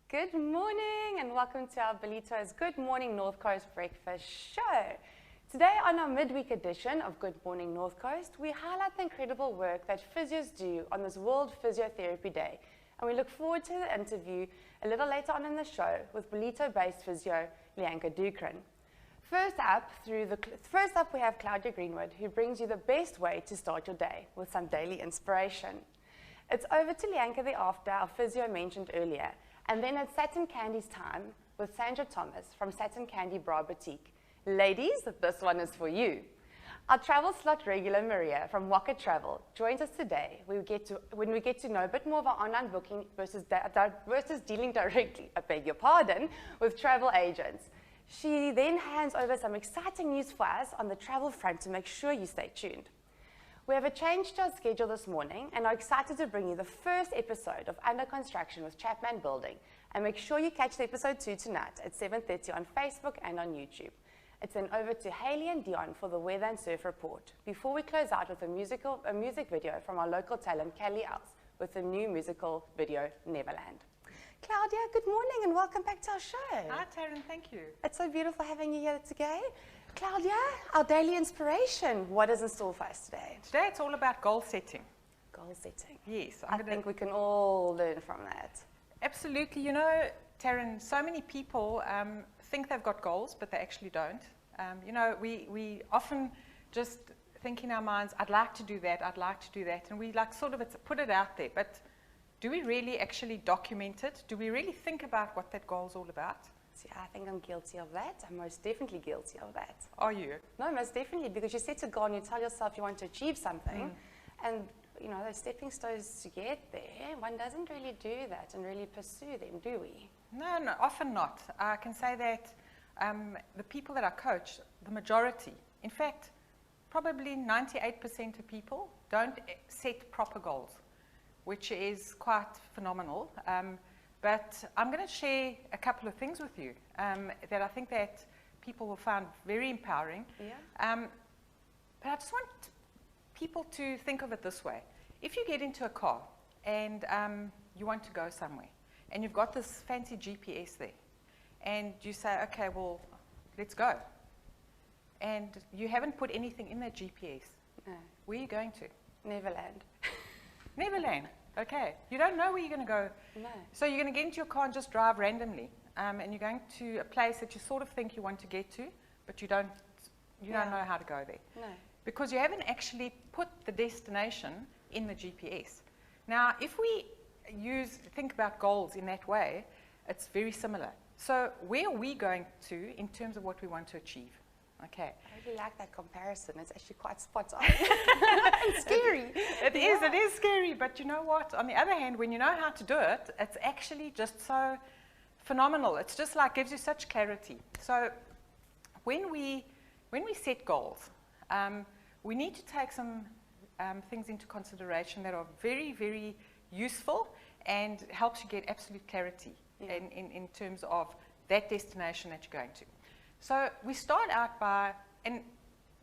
Good morning and welcome to our Ballito's Good Morning North Coast Breakfast Show. Today on our midweek edition of Good Morning North Coast, we highlight the incredible work that physios do on this World Physiotherapy Day. And we look forward to the interview a little later on in the show with Ballito-based Physio Lianca Dookran. First up, we have Claudia Greenwood, who brings you the best way to start your day with some daily inspiration. It's over to Lianca thereafter, our physio mentioned earlier, and then it's Satin Candy's time with Sandra Thomas from Satin Candy Bra Boutique. Ladies, this one is for you. Our travel slot regular Maria from Wakatravel joins us today when we get to know a bit more of our online booking versus dealing directly, with travel agents. She then hands over some exciting news for us on the travel front to make sure you stay tuned. We have a change to our schedule this morning and are excited to bring you the first episode of Under Construction with Chapman Building. And make sure you catch the episode 2 tonight at 7:30 on Facebook and on YouTube. It's then over to Heili Uys Deon for the Weather and Surf Report, before we close out with a music video from our local talent, Heili Uys, with the new musical video, Neverland. Claudia, good morning and welcome back to our show. Hi, Taryn, thank you. It's so beautiful having you here today. Claudia, our daily inspiration, what is in store for us today? Today it's all about goal setting. Goal setting. Yes. I think we can all learn from that. Absolutely. You know, Taryn, so many people think they've got goals, but they actually don't. You know, we often just think in our minds, I'd like to do that, I'd like to do that, and we like sort of put it out there, but do we really actually document it? Do we really think about what that goal is all about? See, I think I'm guilty of that. I'm most definitely guilty of that. Are you? No, most definitely, because you set a goal and you tell yourself you want to achieve something, and you know, those stepping stones to get there, one doesn't really do that and really pursue them, do we? No, often not. I can say that the people that I coach, the majority, in fact, probably 98% of people don't set proper goals, which is quite phenomenal. But I'm going to share a couple of things with you that I think that people will find very empowering. Yeah. But I just want people to think of it this way. If you get into a car and you want to go somewhere, and you've got this fancy GPS there, and you say, okay, well, let's go. And you haven't put anything in that GPS. No. Where are you going to? Neverland. Neverland. Okay. You don't know where you're going to go. No. So you're going to get into your car and just drive randomly. And you're going to a place that you sort of think you want to get to, but you don't know how to go there. No. Because you haven't actually put the destination in the GPS. Now, if we think about goals in that way, it's very similar. So where are we going to in terms of what we want to achieve? Okay. I really like that comparison. It's actually quite spot on. It's scary. It is scary, but you know what? On the other hand, when you know how to do it, it's actually just so phenomenal. It's just like gives you such clarity. So when we set goals, we need to take some things into consideration that are very, very useful and helps you get absolute clarity in terms of that destination that you're going to. So we start out by, and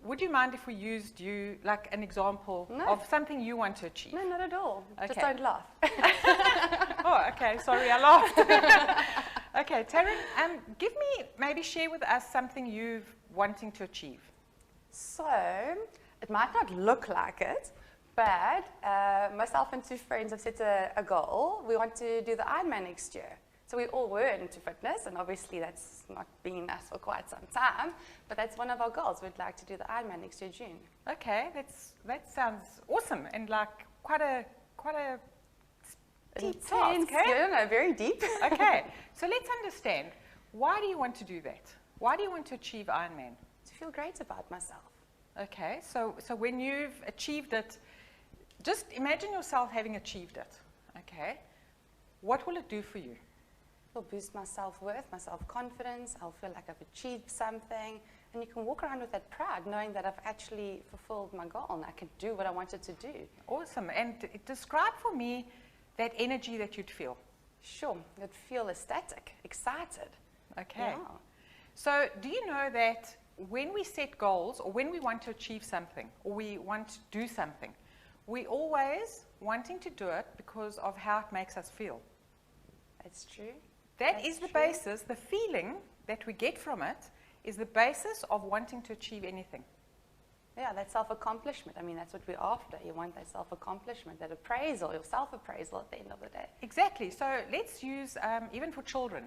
would you mind if we used you like an example of something you want to achieve? No, not at all. Okay. Just don't laugh. Oh, okay. Sorry, I laughed. Okay, Taryn, maybe share with us something you're wanting to achieve. So, it might not look like it, but myself and 2 friends have set a goal. We want to do the Ironman next year. So we all were into fitness, and obviously that's not been us for quite some time, but that's one of our goals. We'd like to do the Ironman next year, June. Okay, that sounds awesome and like quite a deep task, okay? Yeah, no, very deep. Okay, so let's understand, why do you want to do that? Why do you want to achieve Ironman? To feel great about myself. Okay, so when you've achieved it, just imagine yourself having achieved it, okay? What will it do for you? It'll boost my self-worth, my self-confidence. I'll feel like I've achieved something. And you can walk around with that pride, knowing that I've actually fulfilled my goal and I can do what I wanted to do. Awesome. And describe for me that energy that you'd feel. Sure. You'd feel ecstatic, excited. Okay. Yeah. So do you know that when we set goals or when we want to achieve something or we want to do something, we always wanting to do it because of how it makes us feel. That's true. That is the basis, the feeling that we get from it is the basis of wanting to achieve anything. Yeah, that self-accomplishment. I mean, that's what we're after. You want that self-accomplishment, that appraisal, your self-appraisal at the end of the day. Exactly. So let's use, even for children,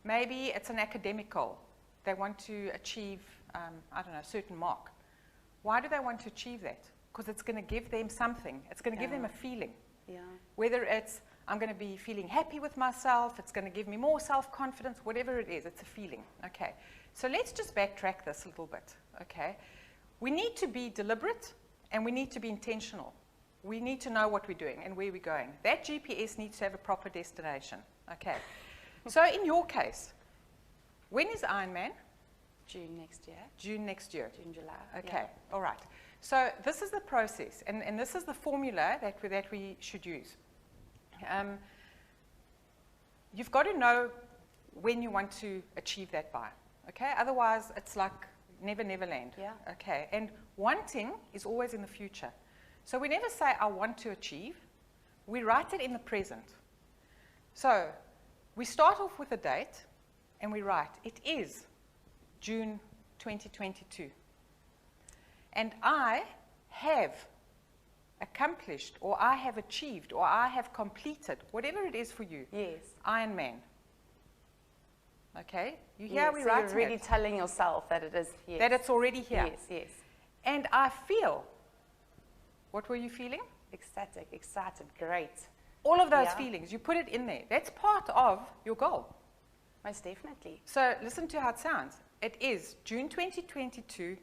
maybe it's an academic goal. They want to achieve, I don't know, a certain mark. Why do they want to achieve that? Because it's going to give them something. It's going to give them a feeling. Yeah. Whether it's, I'm going to be feeling happy with myself, it's going to give me more self-confidence, whatever it is, it's a feeling. Okay. So let's just backtrack this a little bit. Okay. We need to be deliberate and we need to be intentional. We need to know what we're doing and where we're going. That GPS needs to have a proper destination. Okay. So in your case, when is Ironman? June next year. June next year. June, July. Okay. Yeah. All right. So this is the process, and this is the formula that we should use. You've got to know when you want to achieve that by. Okay. Otherwise, it's like never land. Yeah. Okay. And wanting is always in the future. So we never say, I want to achieve. We write it in the present. So we start off with a date and we write, it is June 2022. And I have accomplished, or I have achieved, or I have completed, whatever it is for you. Yes. Ironman. Okay? You hear Yes, we so writing you're really it. telling yourself that it is, yes. That it's already here. Yes, yes. And I feel, what were you feeling? Ecstatic, excited, great. All of those Yeah. feelings, you put it in there. That's part of your goal. Most definitely. So listen to how it sounds. It is June 2022.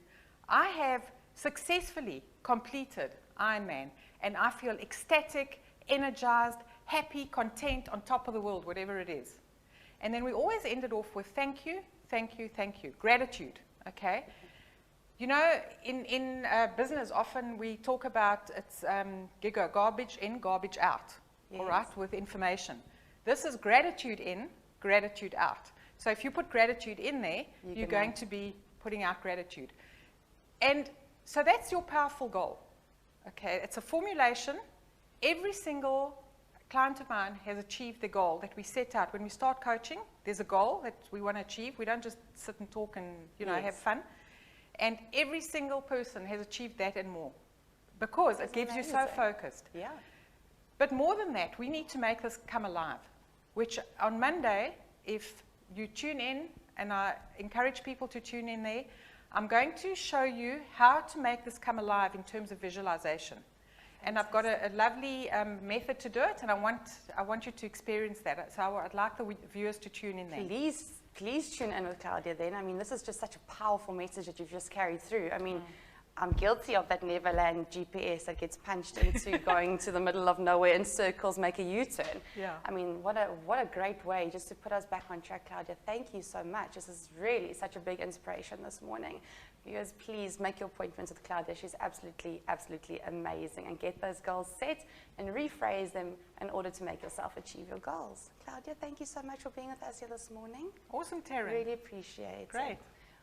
I have successfully completed Ironman, and I feel ecstatic, energized, happy, content, on top of the world, whatever it is. And then we always end it off with thank you, thank you, thank you. Gratitude, okay? You know, in business, often we talk about it's garbage in, garbage out, Yes. all right, with information. This is gratitude in, gratitude out. So if you put gratitude in there, you're going to be putting out gratitude. And so that's your powerful goal, okay? It's a formulation. Every single client of mine has achieved the goal that we set out. When we start coaching, there's a goal that we want to achieve. We don't just sit and talk and, you know, Yes. have fun. And every single person has achieved that and more because it gives you so amazing. focused. Yeah. But more than that, we need to make this come alive, which on Monday, if you tune in, and I encourage people to tune in there, I'm going to show you how to make this come alive in terms of visualization. And I've got a lovely method to do it, and I want you to experience that. So I'd like the viewers to tune in there. Please tune in with Claudia then. I mean, this is just such a powerful message that you've just carried through. I mean, I'm guilty of that Neverland GPS that gets punched into going to the middle of nowhere in circles, make a U-turn. Yeah. I mean, what a great way just to put us back on track, Claudia. Thank you so much. This is really such a big inspiration this morning. Viewers, please make your appointments with Claudia. She's absolutely, absolutely amazing. And get those goals set and rephrase them in order to make yourself achieve your goals. Claudia, thank you so much for being with us here this morning. Awesome, Taryn. Really appreciate it. Great.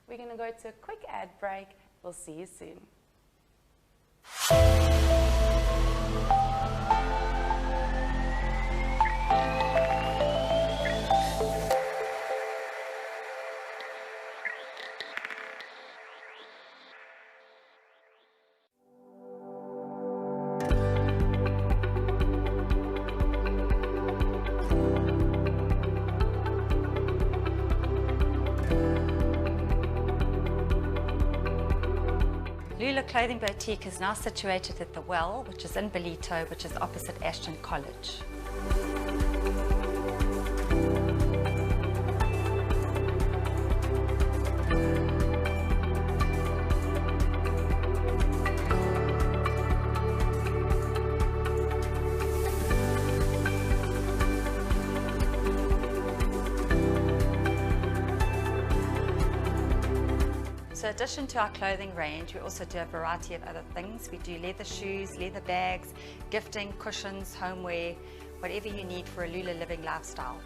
We're going to go to a quick ad break. We'll see you soon. Clothing Boutique is now situated at The Well, which is in Ballito, which is opposite Ashton College. So in addition to our clothing range, we also do a variety of other things. We do leather shoes, leather bags, gifting, cushions, homeware, whatever you need for a Lula living lifestyle.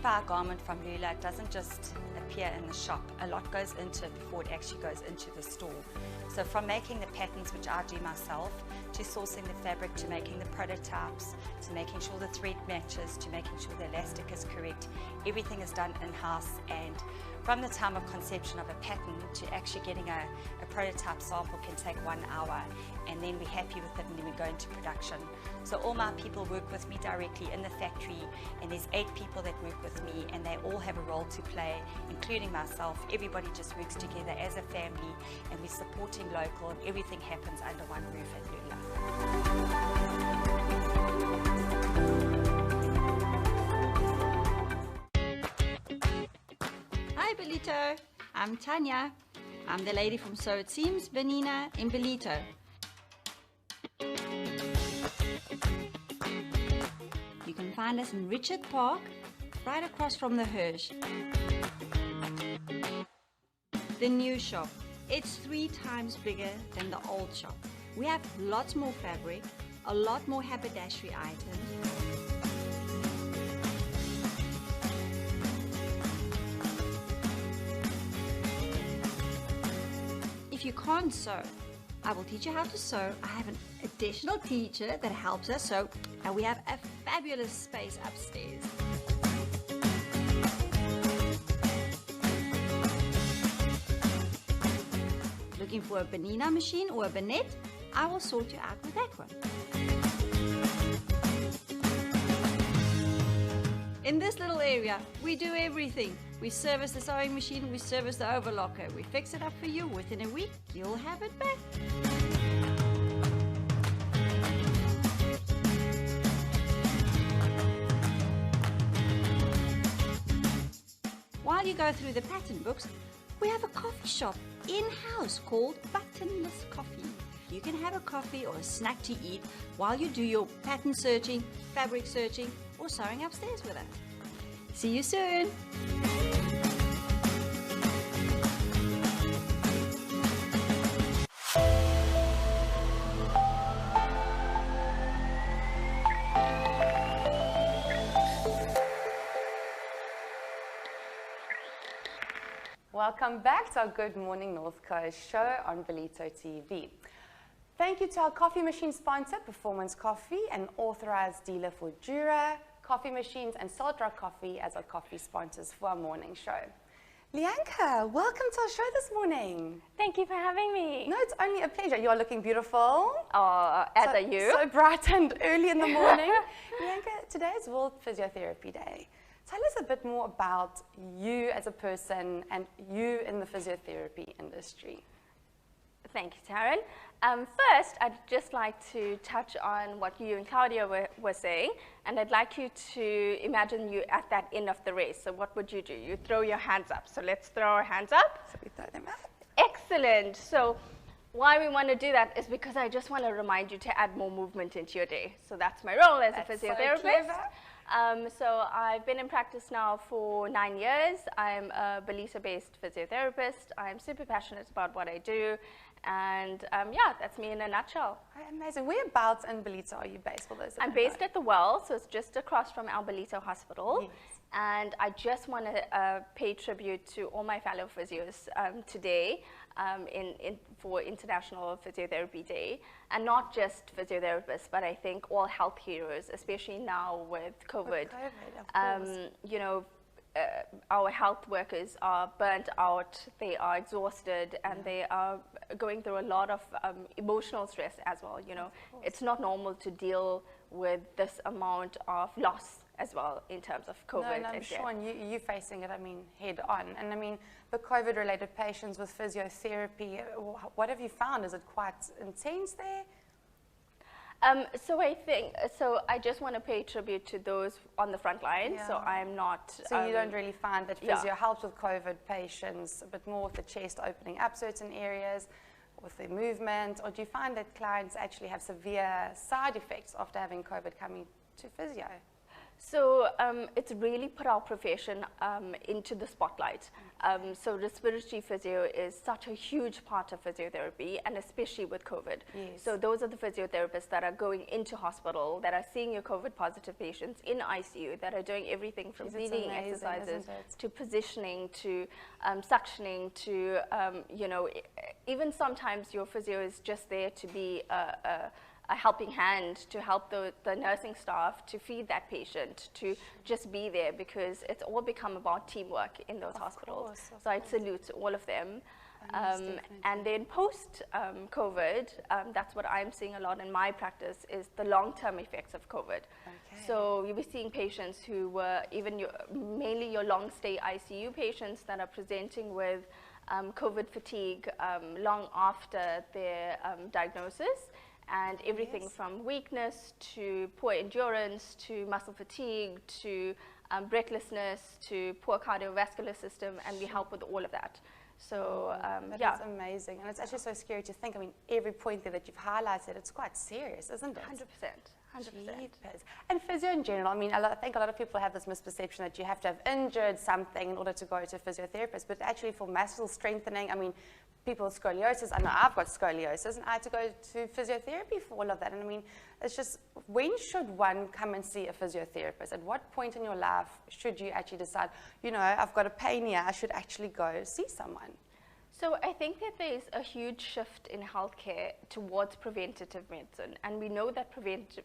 buy a garment from Lula, it doesn't just appear in the shop. A lot goes into it before it actually goes into the store. So from making the patterns, which I do myself, to sourcing the fabric, to making the prototypes, to making sure the thread matches, to making sure the elastic is correct, everything is done in-house. And from the time of conception of a pattern to actually getting a prototype sample can take 1 hour, and then we're happy with it and then we go into production. So all my people work with me directly in the factory, and there's 8 people that work with me, and they all have a role to play, including myself. Everybody just works together as a family, and we're supporting local, and everything happens under one roof at Lula. Hi Ballito, I'm Tanya. I'm the lady from So It Seems Benina in Ballito. You can find us in Richard Park, right across from the Hirsch. The new shop, it's 3 times bigger than the old shop. We have lots more fabric, a lot more haberdashery items. If you can't sew, I will teach you how to sew. I have an additional teacher that helps us sew, and we have a fabulous space upstairs. Looking for a Benina machine or a Bennett? I will sort you out with that one. In this little area, we do everything. We service the sewing machine, we service the overlocker. We fix it up for you. Within a week, you'll have it back. While you go through the pattern books, we have a coffee shop in-house called Buttonless Coffee. You can have a coffee or a snack to eat while you do your pattern searching, fabric searching, or sewing upstairs with us. See you soon! Welcome back to our Good Morning North Coast show on Ballito TV. Thank you to our coffee machine sponsor, Performance Coffee, an authorized dealer for Jura, Coffee Machines, and Salt Rock Coffee as our coffee sponsors for our morning show. Lianca, welcome to our show this morning. Thank you for having me. No, it's only a pleasure. You are looking beautiful. Oh, as are you. So bright and early in the morning. Lianca, today is World Physiotherapy Day. Tell us a bit more about you as a person and you in the physiotherapy industry. Thank you, Taryn. First, I'd just like to touch on what you and Claudia were saying, and I'd like you to imagine you at that end of the race. So what would you do? You throw your hands up. So let's throw our hands up. So we throw them up. Excellent. So why we want to do that is because I just want to remind you to add more movement into your day. So that's my role as a physiotherapist. So clever. So I've been in practice now for 9 years. I'm a Ballito-based physiotherapist. I'm super passionate about what I do. And yeah, that's me in a nutshell. Amazing. Whereabouts in Ballito are you based for those? I'm based at the Well, so it's just across from our Ballito Hospital. Yes. And I just want to pay tribute to all my fellow physios today for International Physiotherapy Day. And not just physiotherapists, but I think all health heroes, especially now with COVID. With COVID, of course. You know, our health workers are burnt out, they are exhausted, and they are going through a lot of emotional stress as well. You know, it's not normal to deal with this amount of loss as well in terms of COVID. No, I'm sure, and you're facing it, I mean, head on. And I mean, the COVID-related patients with physiotherapy, what have you found? Is it quite intense there? So I just want to pay tribute to those on the front line. Yeah. So I'm not. So you don't really find that physio helps with COVID patients, a bit more with the chest opening up certain areas, with the movement, or do you find that clients actually have severe side effects after having COVID coming to physio? So it's really put our profession into the spotlight. So respiratory physio is such a huge part of physiotherapy, and especially with COVID. Yes. So those are the physiotherapists that are going into hospital, that are seeing your COVID positive patients in ICU, that are doing everything from breathing exercises to positioning to suctioning to, you know, even sometimes your physio is just there to be a helping hand, to help the nursing staff to feed that patient, to just be there, because it's all become about teamwork in those hospitals. So I salute all of them. And then post COVID, that's what I'm seeing a lot in my practice, is the long-term effects of COVID. So you'll be seeing patients who were even mainly your long-stay ICU patients that are presenting with COVID fatigue long after their diagnosis. And everything from weakness to poor endurance to muscle fatigue to breathlessness to poor cardiovascular system, and we help with all of that. So That's amazing, and it's actually so scary to think. I mean, every point there that you've highlighted, it's quite serious, isn't it? 100%. 100%. And physio in general, I mean, I think a lot of people have this misperception that you have to have injured something in order to go to a physiotherapist, but actually for muscle strengthening, I mean, people with scoliosis, I know I've got scoliosis, and I had to go to physiotherapy for all of that. And I mean, it's just, when should one come and see a physiotherapist? At what point in your life should you actually decide, you know, I've got a pain here, I should actually go see someone? So I think that there's a huge shift in healthcare towards preventative medicine, and we know that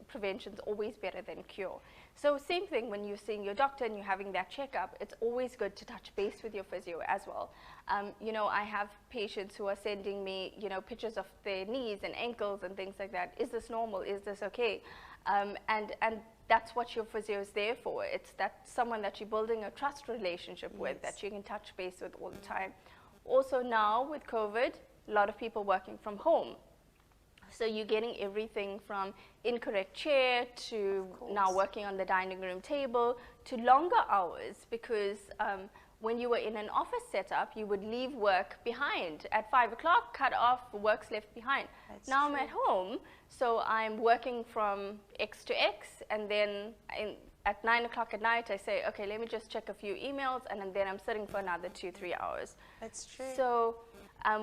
prevention is always better than cure. So same thing when you're seeing your doctor and you're having that checkup, it's always good to touch base with your physio as well. You know, I have patients who are sending me, you know, pictures of their knees and ankles and things like that. Is this normal? Is this okay? And that's what your physio is there for. It's that someone that you're building a trust relationship with, that you can touch base with all the time. Also now with COVID, a lot of people working from home. So you're getting everything from incorrect chair to now working on the dining room table to longer hours, because when you were in an office setup, you would leave work behind. At 5 o'clock, cut off, work's left behind. Now I'm at home, so I'm working from X to X, and then at 9 o'clock at night, I say, okay, let me just check a few emails, and then I'm sitting for another 2-3 hours. That's true. So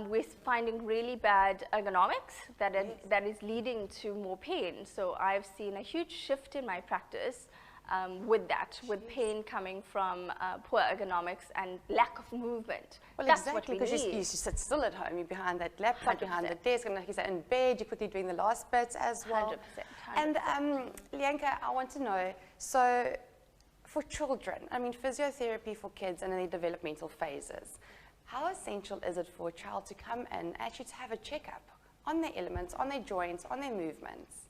we're finding really bad ergonomics that is leading to more pain. So I've seen a huge shift in my practice with that, with pain coming from poor ergonomics and lack of movement. Well, that's exactly, what we because need. you sit still at home, you're behind that laptop, 100%. behind the desk, and like you said, in bed, you're quickly doing the last bits as well. 100%. And Lianca, I want to know, so for children, I mean, physiotherapy for kids and in their developmental phases, how essential is it for a child to come in, actually to have a checkup on their elements, on their joints, on their movements?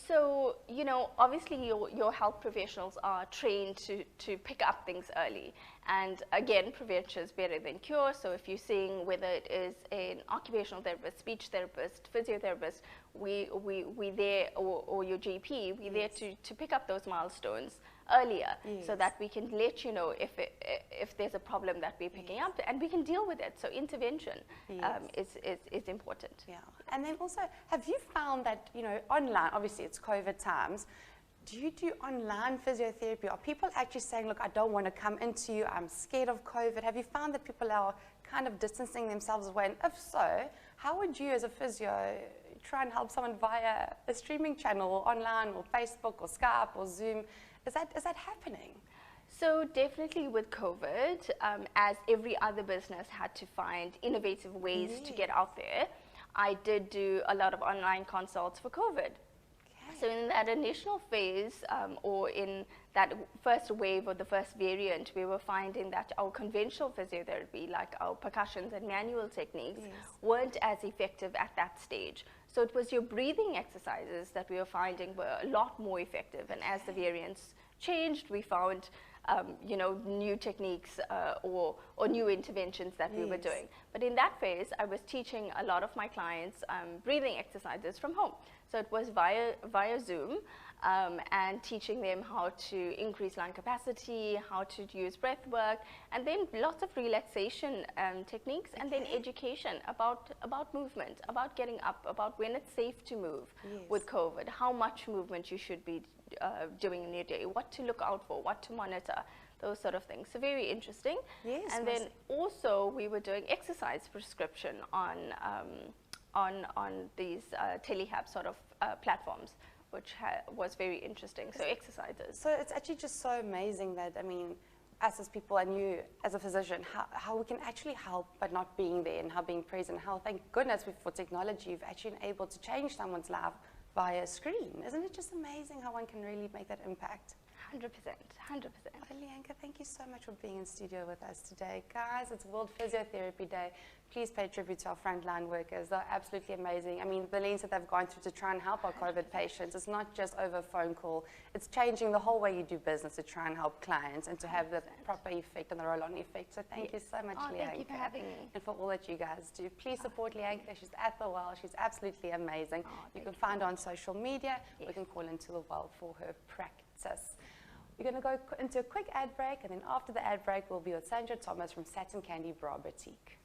So, you know, obviously your health professionals are trained to pick up things early. And again, prevention is better than cure. So if you're seeing whether it is an occupational therapist, speech therapist, physiotherapist, we there, or your GP, we're there to pick up those milestones earlier, so that we can let you know if there's a problem that we're picking up, and we can deal with it. So intervention is important. Yeah. And then also, have you found that, you know, online, obviously it's COVID times, do you do online physiotherapy? Are people actually saying, look, I don't want to come into you, I'm scared of COVID? Have you found that people are kind of distancing themselves away? And if so, how would you as a physio try and help someone via a streaming channel or online or Facebook or Skype or Zoom? Is that happening? So definitely with COVID, as every other business had to find innovative ways to get out there, I did do a lot of online consults for COVID. So in that initial phase, or in that first wave or the first variant, we were finding that our conventional physiotherapy, like our percussions and manual techniques, weren't as effective at that stage. So it was your breathing exercises that we were finding were a lot more effective. And as the variants changed, we found you know, new techniques or new interventions that we were doing. But in that phase, I was teaching a lot of my clients breathing exercises from home. So it was via Zoom, and teaching them how to increase lung capacity, how to use breath work, and then lots of relaxation techniques, and then education about movement, about getting up, about when it's safe to move with COVID, how much movement you should be doing in your day, what to look out for, what to monitor, those sort of things. So very interesting. Yes, and then also we were doing exercise prescription on these telehab sort of platforms, which was very interesting. So exercises. So it's actually just so amazing that, I mean, us as people and you as a physician, how we can actually help by not being there and how being present, how thank goodness for technology, you've actually been able to change someone's life via a screen. Isn't it just amazing how one can really make that impact? 100%. Lianca, thank you so much for being in studio with us today. Guys, it's World Physiotherapy Day. Please pay tribute to our frontline workers. They're absolutely amazing. I mean, the lengths that they've gone through to try and help our COVID patients, it's not just over a phone call. It's changing the whole way you do business to try and help clients and to have the proper effect and the roll-on effect. So thank you so much, Lianca. Thank you for having me. And for all that you guys do. Please support Lianca. She's at the well. She's absolutely amazing. You can find her on social media. We can call into the well for her practice. We're going to go into a quick ad break, and then after the ad break, we'll be with Sandra Thomas from Satin Candy Bra Boutique.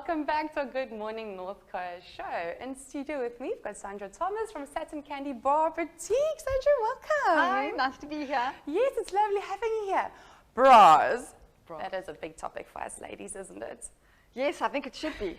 welcome back to a Good Morning North Coast show. In studio with me, we've got Sandra Thomas from Satin Candy Bra Boutique. Sandra, welcome. Hi, nice to be here. Yes, it's lovely having you here. Bras. Bras. That is a big topic for us ladies, isn't it? Yes, I think it should be.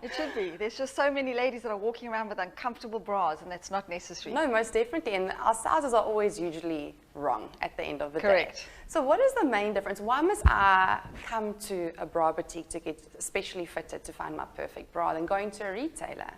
It should be. There's just so many ladies that are walking around with uncomfortable bras, and that's not necessary. No, most definitely. And our sizes are always usually wrong at the end of the day. Correct. So what is the main difference? Why must I come to a bra boutique to get specially fitted to find my perfect bra than going to a retailer?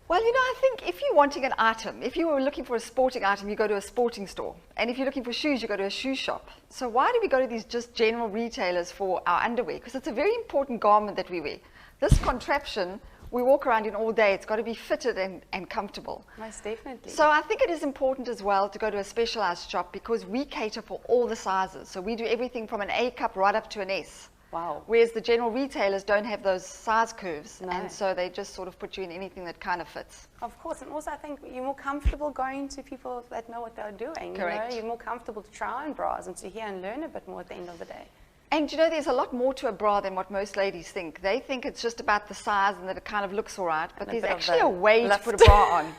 Well, you know, I think if you're wanting an item, if you were looking for a sporting item, you go to a sporting store. And if you're looking for shoes, you go to a shoe shop. So why do we go to these just general retailers for our underwear? Because it's a very important garment that we wear. This contraption, we walk around in all day. It's got to be fitted and comfortable. Most definitely. So I think it is important as well to go to a specialized shop because we cater for all the sizes. So we do everything from an A cup right up to an S. Wow. Whereas the general retailers don't have those size curves, No. and so they just sort of put you in anything that kind of fits. Of course, and also I think you're more comfortable going to people that know what they're doing. Correct. You know? You're more comfortable to try on bras and to hear and learn a bit more at the end of the day. And you know, there's a lot more to a bra than what most ladies think. They think it's just about the size and that it kind of looks all right, but And a there's bit of actually the a way to lift. put a bra on.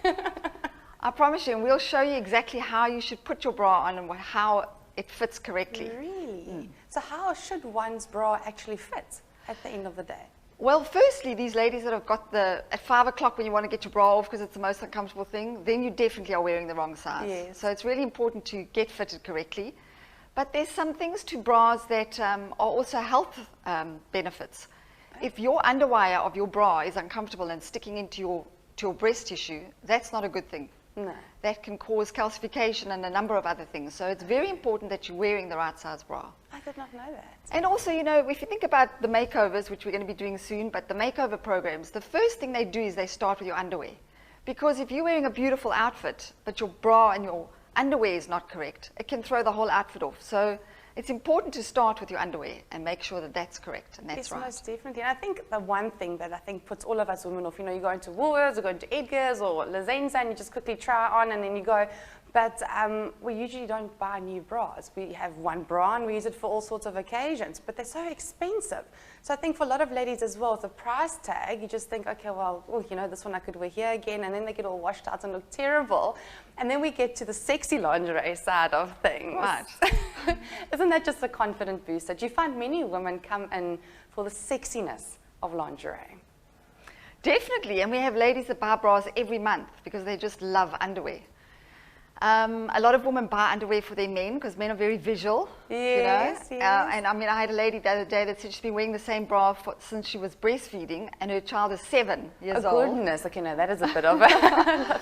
I promise you, and we'll show you exactly how you should put your bra on and how it fits correctly. Really? So how should one's bra actually fit at the end of the day? Well, firstly, these ladies that have got at 5 o'clock when you want to get your bra off because it's the most uncomfortable thing, then you definitely are wearing the wrong size. Yes. So it's really important to get fitted correctly. But there's some things to bras that are also health benefits. If your underwire of your bra is uncomfortable and sticking into your breast tissue, that's not a good thing. No. That can cause calcification and a number of other things. So it's very important that you're wearing the right size bra. I did not know that. And also, you know, if you think about the makeovers, which we're going to be doing soon, but the makeover programs, the first thing they do is they start with your underwear. Because if you're wearing a beautiful outfit, but your bra and your underwear is not correct, it can throw the whole outfit off. So it's important to start with your underwear and make sure that that's correct and that's Yes, right. most definitely. And I think the one thing that I think puts all of us women off, you know, you go into Woolworths or go into Edgar's or Lazenza and you just quickly try on and then you go. But we usually don't buy new bras. We have one bra and we use it for all sorts of occasions, but they're so expensive. So I think for a lot of ladies as well, with the price tag, you just think, okay, well, you know, this one I could wear here again, and then they get all washed out and look terrible. And then we get to the sexy lingerie side of things. Right. Isn't that just a confident booster? Do you find many women come in for the sexiness of lingerie? Definitely, and we have ladies that buy bras every month because they just love underwear. A lot of women buy underwear for their men because men are very visual, Yes, you know. yes. And I mean, I had a lady the other day that said she's been wearing the same bra since she was breastfeeding, and her child is 7 years Oh, old. goodness. Okay, no, that is a bit of a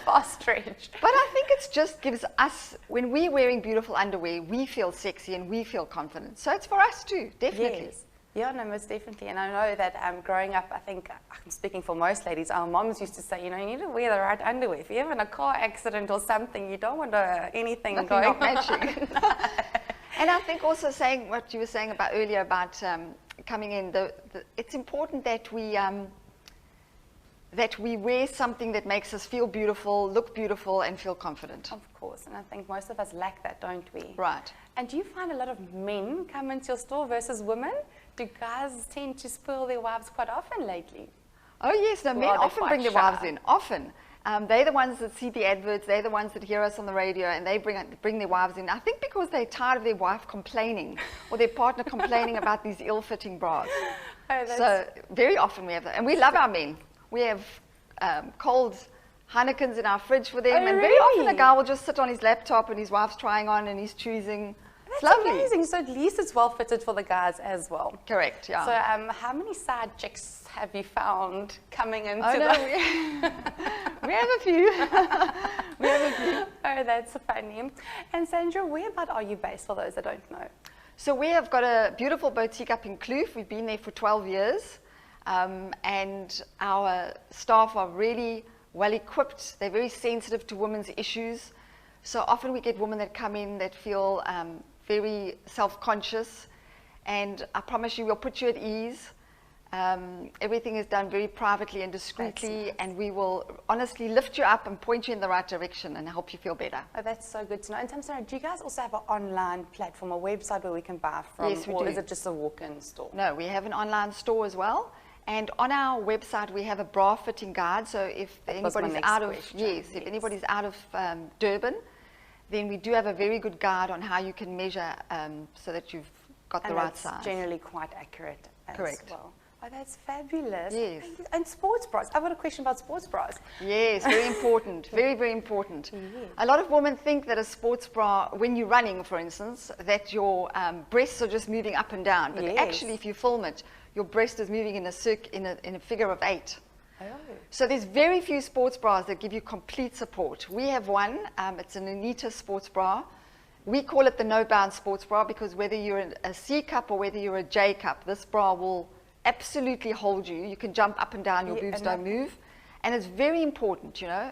fast stretch. But I think it just gives us, when we're wearing beautiful underwear, we feel sexy and we feel confident. So it's for us too, definitely. Yes. Yeah, no, most definitely. And I know that growing up, I think, I'm speaking for most ladies, our moms used to say, you know, you need to wear the right underwear. If you're in a car accident or something, you don't want anything Nothing going not on. matching. And I think also saying what you were saying about earlier about coming in, it's important that we wear something that makes us feel beautiful, look beautiful, and feel confident. Of course, and I think most of us lack that, don't we? Right. And do you find a lot of men come into your store versus women? Do guys tend to spoil their wives quite often lately? Oh yes, no, Or men are they often bring quite their wives shy? in, often. They're the ones that see the adverts, they're the ones that hear us on the radio, and they bring their wives in. I think because they're tired of their wife complaining, or their partner complaining about these ill-fitting bras. Oh, that's- So very often we have that, and we love our men. We have cold Heinekens in our fridge for them, Oh, and very often really? a guy will just sit on his laptop and his wife's trying on and he's choosing. It's That's lovely. amazing. So at least it's well fitted for the guys as well. Correct, yeah. So how many side chicks have you found coming into Oh, no, the... we have a few. We have a few. Oh, that's funny. And Sandra, whereabout are you based for those that don't know? So we have got a beautiful boutique up in Kloof. We've been there for 12 years. And our staff are really well equipped. They're very sensitive to women's issues. So often we get women that come in that feel very self-conscious. And I promise you, we'll put you at ease. Everything is done very privately and discreetly, Nice. and we will honestly lift you up and point you in the right direction and help you feel better. Oh, that's so good to know. And Sandra, do you guys also have an online platform, a website where we can buy from? Yes, we or do. is it just a walk-in store? No, we have an online store as well, And on our website, we have a bra fitting guide. So if anybody's out of, if anybody's out of Durban, then we do have a very good guide on how you can measure so that you've got the right size. Generally quite accurate as Correct. well. Oh, that's fabulous. Yes. Thank you. And sports bras. I've got a question about sports bras. Yes, very important. Very, very important. A lot of women think that a sports bra, when you're running, for instance, that your breasts are just moving up and down. But actually, if you film it, your breast is moving in a figure of 8. Oh. So there's very few sports bras that give you complete support. We have one. It's an Anita sports bra. We call it the No Bounce sports bra because whether you're a C cup or whether you're a J cup, this bra will absolutely hold you. You can jump up and down, your boobs don't move. And it's very important, you know,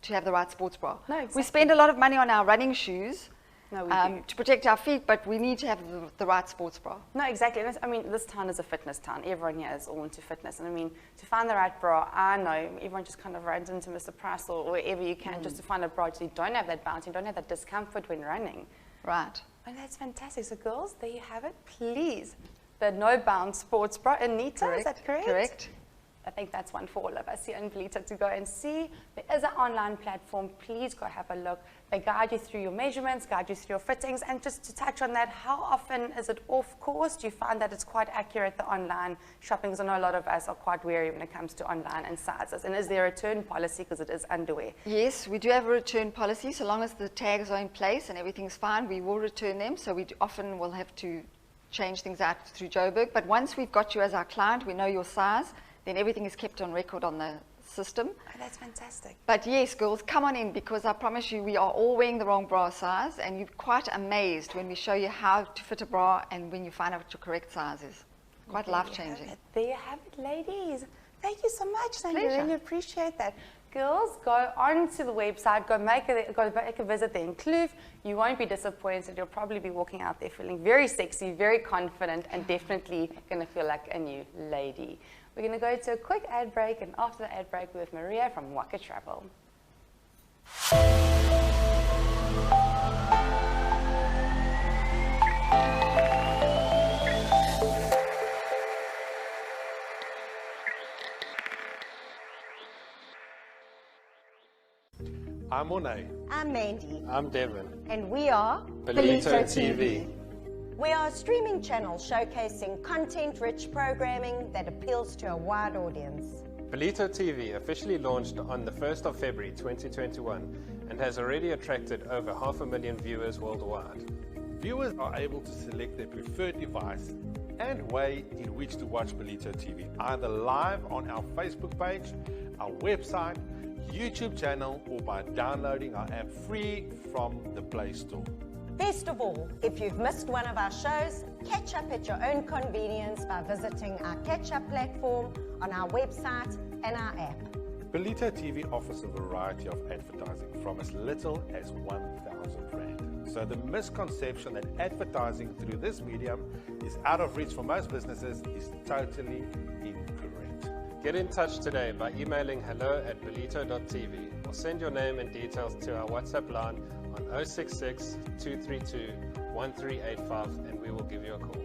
to have the right sports bra. No, exactly. We spend a lot of money on our running shoes to protect our feet, but we need to have the right sports bra. No, exactly. I mean, this town is a fitness town. Everyone here is all into fitness. And I mean, to find the right bra, I know everyone just kind of runs into Mr. Price or wherever you can just to find a bra so you don't have that bounce, you don't have that discomfort when running. Right. And that's fantastic. So girls, there you have it. Please. The No Bounce sports bra. Anita, is that correct? Correct. I think that's one for all of us here in Ballito to go and see. There is an online platform. Please go have a look. They guide you through your measurements, guide you through your fittings. And just to touch on that, how often is it off course? Do you find that it's quite accurate, the online shopping? Because I know a lot of us are quite wary when it comes to online and sizes. And is there a return policy because it is underwear? Yes, we do have a return policy. So long as the tags are in place and everything's fine, we will return them. So we often will have to change things out through Joburg. But once we've got you as our client, we know your size, then everything is kept on record on the system. Oh, that's fantastic. But yes, girls, come on in because I promise you we are all wearing the wrong bra size and you're quite amazed when we show you how to fit a bra and when you find out what your correct size is. Quite life-changing. There you have it, ladies. Thank you so much, Sandra. I Pleasure. really appreciate that. Girls, go onto the website, go make a visit there in Kloof. You won't be disappointed. You'll probably be walking out there feeling very sexy, very confident, and definitely going to feel like a new lady. We're going to go to a quick ad break, and after the ad break, we're with Maria from Wakatravel. I'm Monet. I'm Mandy. I'm Devin. And we are Ballito TV. We are a streaming channel showcasing content-rich programming that appeals to a wide audience. Ballito TV officially launched on the 1st of February 2021 and has already attracted over 500,000 viewers worldwide. Viewers are able to select their preferred device and way in which to watch Ballito TV, either live on our Facebook page, our website, YouTube channel, or by downloading our app free from the Play Store. Best of all, if you've missed one of our shows, catch up at your own convenience by visiting our catch-up platform on our website and our app. Ballito TV offers a variety of advertising from as little as 1,000 Rand. So the misconception that advertising through this medium is out of reach for most businesses is totally incorrect. Get in touch today by emailing hello@ballito.tv or send your name and details to our WhatsApp line on 066 232 1385 and we will give you a call.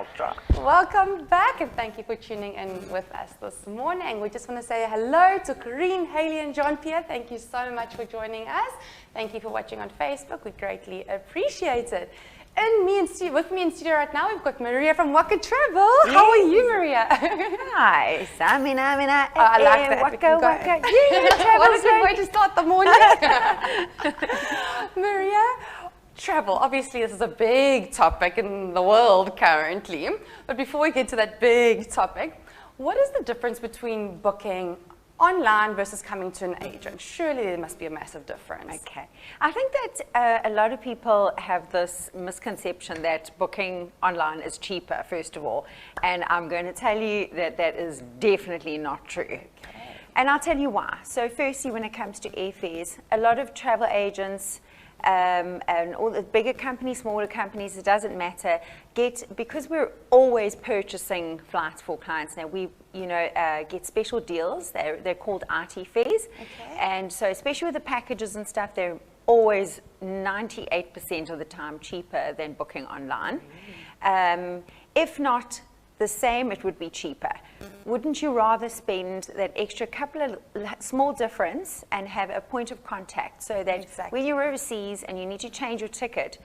ultra. Welcome back and thank you for tuning in with us this morning. We just want to say hello to Corinne, Heili and Jean-Pierre. Thank you so much for joining us. Thank you for watching on Facebook. We greatly appreciate it. With me in studio right now, we've got Maria from Wakatravel. Yes. How are you, Maria? Hi, Samina, I like that. Waka, waka. Yeah, what a good way to start the morning. Maria, travel. Obviously, this is a big topic in the world currently. But before we get to that big topic, what is the difference between booking online versus coming to an agent? Surely there must be a massive difference. Okay. I think that a lot of people have this misconception that booking online is cheaper, first of all. And I'm going to tell you that that is definitely not true. Okay. And I'll tell you why. So firstly, when it comes to airfares, a lot of travel agents and all the bigger companies, smaller companies, it doesn't matter, because we're always purchasing flights for clients now, we get special deals. They're called IT fares. Okay. And so especially with the packages and stuff, they're always 98% of the time cheaper than booking online. If not the same, it would be cheaper. Wouldn't you rather spend that extra couple of small difference and have a point of contact so that when you're overseas and you need to change your ticket,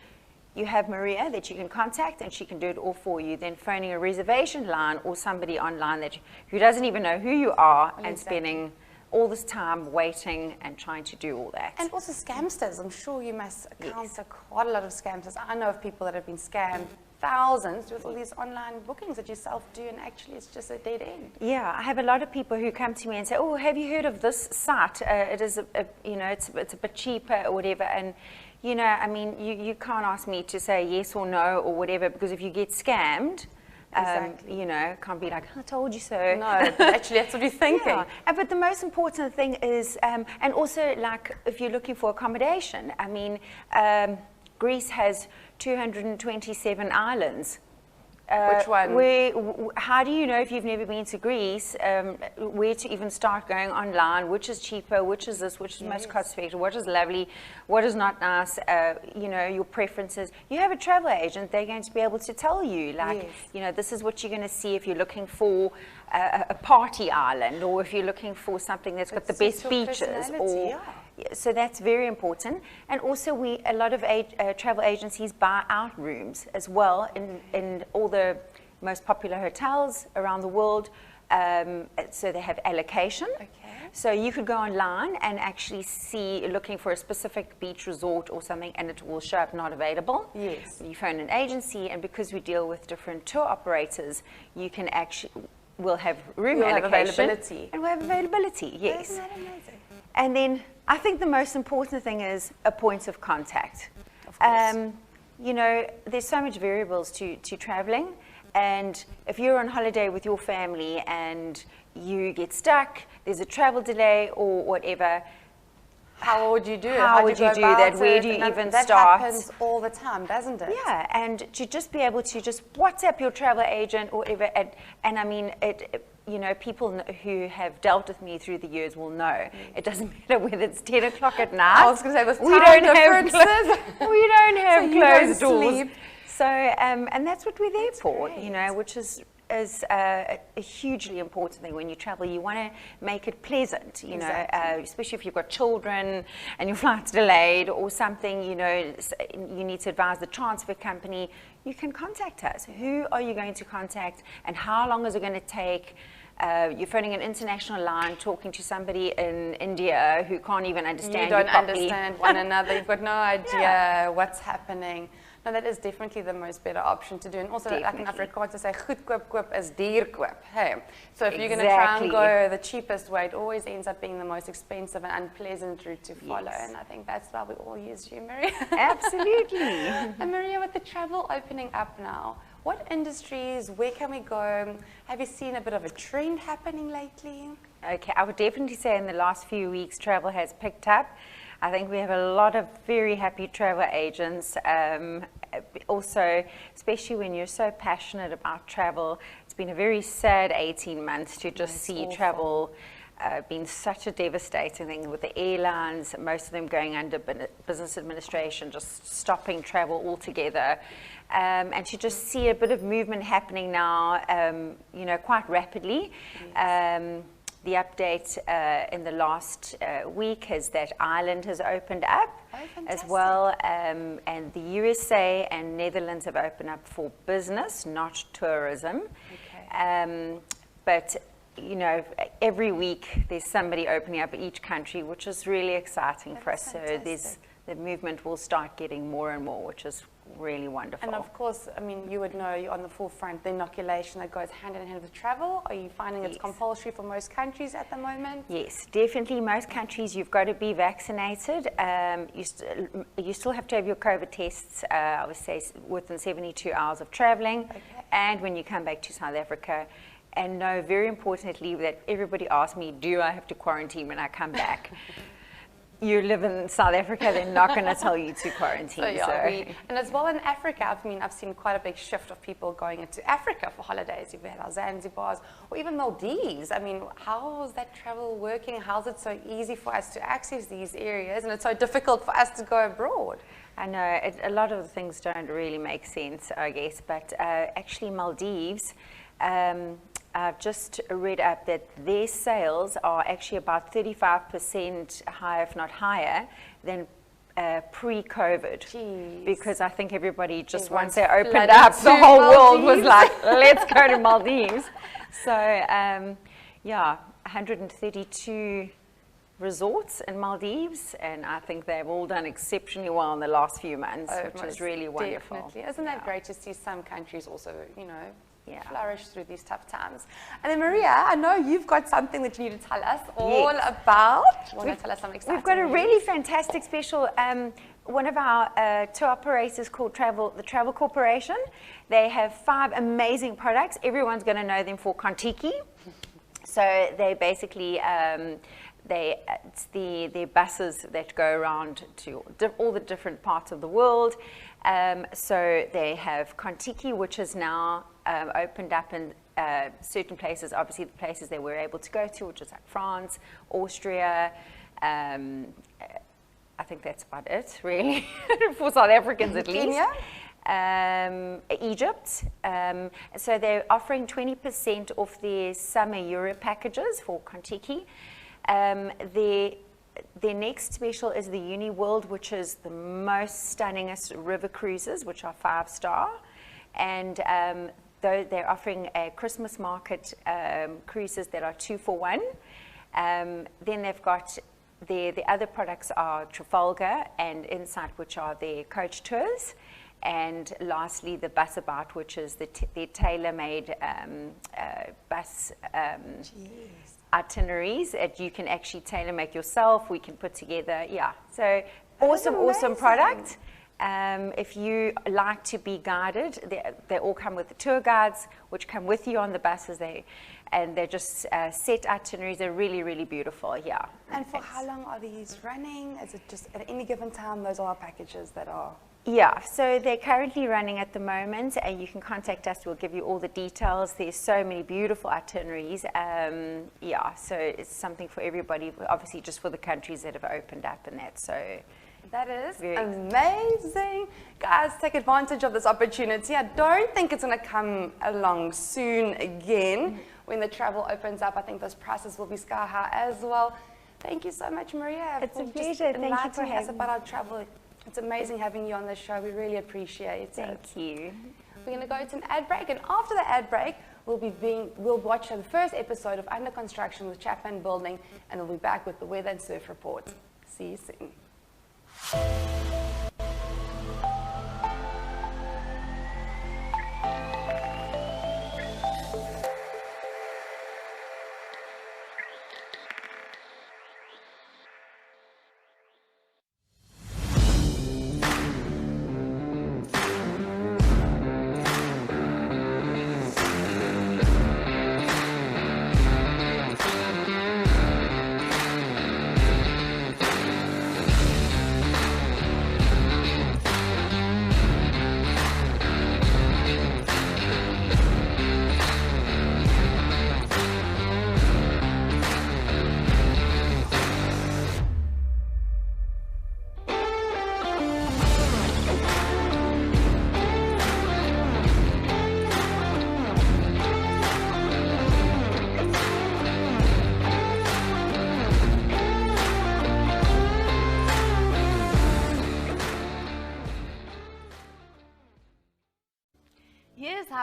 you have Maria that you can contact and she can do it all for you, than phoning a reservation line or somebody online who doesn't even know who you are and spending all this time waiting and trying to do all that. And also scamsters. I'm sure you must encounter quite a lot of scamsters. I know of people that have been scammed thousands with all these online bookings that you self-do, and actually it's just a dead end. Yeah, I have a lot of people who come to me and say, oh, have you heard of this site? It is, it's a bit cheaper or whatever. And, I mean, you can't ask me to say yes or no or whatever, because if you get scammed, can't be like, I told you so. No, but actually that's what you're thinking. Yeah. But the most important thing is, and also like if you're looking for accommodation, I mean, Greece has 227 islands. Which one? How do you know, if you've never been to Greece, where to even start going online? Which is cheaper? Which is this? Which is most cost effective? What is lovely? What is not nice? Your preferences. You have a travel agent, they're going to be able to tell you, like, this is what you're going to see if you're looking for a party island, or if you're looking for something that's got the best beaches. So that's very important. And also a lot of travel agencies buy out rooms as well in all the most popular hotels around the world. So they have allocation. Okay. So you could go online and actually see, looking for a specific beach resort or something, and it will show up not available. Yes. You phone an agency, and because we deal with different tour operators, you can actually, we'll have room allocation. And we'll have availability, yes. Isn't that amazing? And then I think the most important thing is a point of contact. Of course. There's so much variables to traveling, and if you're on holiday with your family and you get stuck, there's a travel delay or whatever, how would you do it? How would you do that? Where do you even start? That happens all the time, doesn't it? Yeah, and to just be able to just WhatsApp your travel agent or whatever, and I mean, people who have dealt with me through the years will know. It doesn't matter whether it's 10 o'clock at night. I was going to say, with time differences. We don't have closed doors. Sleep. So, and that's what we're there for, which is a hugely important thing when you travel. You want to make it pleasant, especially if you've got children and your flight's delayed or something, you need to advise the transfer company. You can contact us. Who are you going to contact, and how long is it going to take? You're phoning an international line, talking to somebody in India who can't even understand you properly. You don't understand one another. You've got no idea what's happening. No, that is definitely the most better option to do. And also, like in Afrikaans to say, goedkoop koop is duur koop. Hey. So if you're going to try and go the cheapest way, it always ends up being the most expensive and unpleasant route to follow. And I think that's why we all use you, Maria. Absolutely. And Maria, with the travel opening up now, what industries, where can we go? Have you seen a bit of a trend happening lately? Okay, I would definitely say in the last few weeks, travel has picked up. I think we have a lot of very happy travel agents. Also, especially when you're so passionate about travel, it's been a very sad 18 months to just see travel been such a devastating thing with the airlines, most of them going under business administration, just stopping travel altogether. And to just see a bit of movement happening now, you know, quite rapidly. The update in the last week is that Ireland has opened up as well, and the USA and Netherlands have opened up for business, not tourism. But you know, every week there's somebody opening up each country, which is really exciting for us. Fantastic. So the movement will start getting more and more, which is really wonderful. And of course, I mean, you would know, you're on the forefront, the inoculation that goes hand in hand with travel. Are you finding it's compulsory for most countries at the moment? Yes, definitely. Most countries, you've got to be vaccinated. You still have to have your COVID tests, I would say, within 72 hours of traveling. And when you come back to South Africa. And know, very importantly, that everybody asks me, do I have to quarantine when I come back? You live in South Africa, they're not going to tell you to quarantine. And as well in Africa, I've seen quite a big shift of people going into Africa for holidays. You've had our Zanzibars or even Maldives. I mean, how is that travel working? How is it so easy for us to access these areas and it's so difficult for us to go abroad? I know, a lot of the things don't really make sense, I guess, but actually Maldives, I've just read up that their sales are actually about 35% higher, if not higher, than pre-COVID. Because I think everybody just, once they opened up, the whole world was like, let's go to Maldives. So, yeah, 132 resorts in Maldives, and I think they've all done exceptionally well in the last few months, which is really wonderful. Definitely. Isn't that great to see some countries also, you know, flourish through these tough times? And then Maria, I know you've got something that you need to tell us all about. Want to tell us something exciting? We've got a really fantastic special. One of our tour operators called the Travel Corporation. They have 5 amazing products. Everyone's going to know them for Kontiki. So they basically it's the buses that go around to all the different parts of the world. So they have Kontiki, which is now opened up in certain places, obviously the places they were able to go to, which is like France, Austria. I think that's about it, really, for South Africans at least. Egypt. So they're offering 20% off their summer Europe packages for Kontiki. Their next special is the Uni World, which is the most stunningest river cruises, which are 5-star. And they're offering a Christmas market cruises that are 2 for 1. Then they've got the other products are Trafalgar and Insight, which are their coach tours. And lastly, the Bus About, which is the tailor-made bus itineraries that you can actually tailor-make yourself. We can put together, So awesome product. If you like to be guided, they all come with the tour guides, which come with you on the buses. They're just set itineraries. They're really, really beautiful. And for how long are these running? Is it just at any given time? Those are our packages that are. So they're currently running at the moment, and you can contact us. We'll give you all the details. There's so many beautiful itineraries. So it's something for everybody, obviously just for the countries that have opened up and that. So that is amazing. Guys, take advantage of this opportunity. I don't think it's going to come along soon again. When the travel opens up, I think those prices will be sky high as well. Thank you so much, Maria. It's a pleasure. Thank you for having us about our travel. It's amazing having you on the show. We really appreciate it. Thank you. We're going to go to an ad break, and after the ad break, we'll watch the first episode of Under Construction with Chapman Building, and we'll be back with the weather and surf report. See you soon.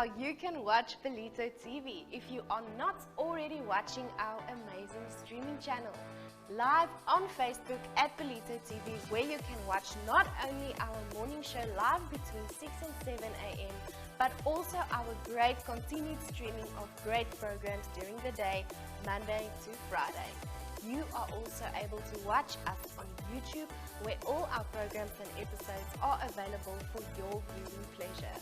you can watch Ballito TV if you are not already watching our amazing streaming channel. Live on Facebook at Ballito TV, where you can watch not only our morning show live between 6 and 7 a.m. but also our great continued streaming of great programs during the day, Monday to Friday. You are also able to watch us on YouTube, where all our programs and episodes are available for your viewing pleasure.